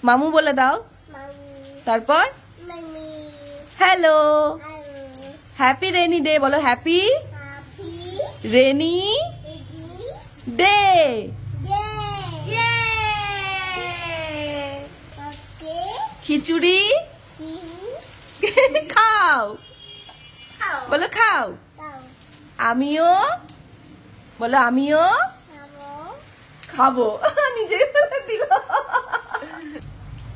মামু বলে দাও, তারপর হ্যালো। হ্যাপি রেনি ডে বলো, হ্যাপি রেনি ডে। খিচুড়ি খাও বলো, খাও। আমিও বলো, আমিও খাবো। নিজে দিল।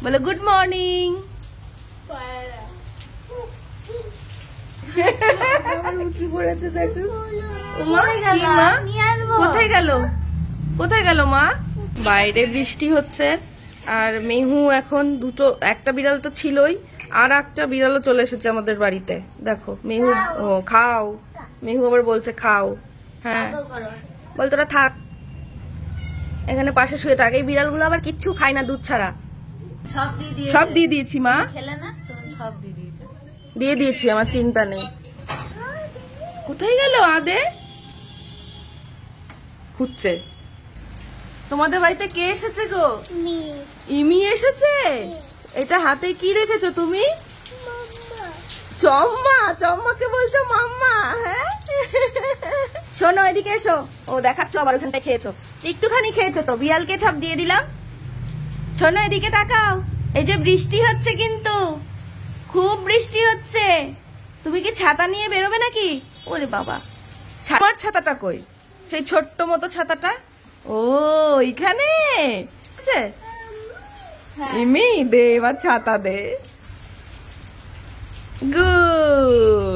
বলো গুড মর্নিং। উঁচু করেছে দেখো। কোথায় গেল, কোথায় গেল মা? বাইরে বৃষ্টি হচ্ছে আর মেহু এখন একটা বিড়াল তো ছিলই, আর একটা বিড়ালও চলে এসেছে আমাদের বাড়িতে। দেখো মেহু, ও খাও, মেহু আবার বলছে খাও। হ্যাঁ বল, তোরা থাক এখানে পাশে শুয়ে থাক। এই বিড়ালগুলো আবার কিচ্ছু খায় না দুধ ছাড়া। সব দিয়ে দিয়েছি মা, দিয়ে দিয়েছি, আমার চিন্তা নেই। কোথায় গেল আদে? খুঁজছে। তোমাদের বাড়িতে কে এসেছে গো? ইমি এসেছে। এটা হাতে কি রেখেছো তুমি? চম্মা। চম্মাকে বলছো মাম্মা? হ্যাঁ শোনো এদিকে এসো। ও দেখাচ্ছ আবার ওখানটায় খেয়েছো, একটুখানি খেয়েছো তো, বিড়ালকে ছাপ দিয়ে দিলাম। শোনো এদিকে তাকাও, এই যে বৃষ্টি হচ্ছে কিন্তু, খুব বৃষ্টি হচ্ছে। তুমি কি ছাতা নিয়ে বেরোবে নাকি? ওরে বাবা, আমার ছাতাটা কই? সেই ছোট্ট মতো ছাতাটা। ও এখানে আছে। ইমি দে এবার ছাতা দে। গুড।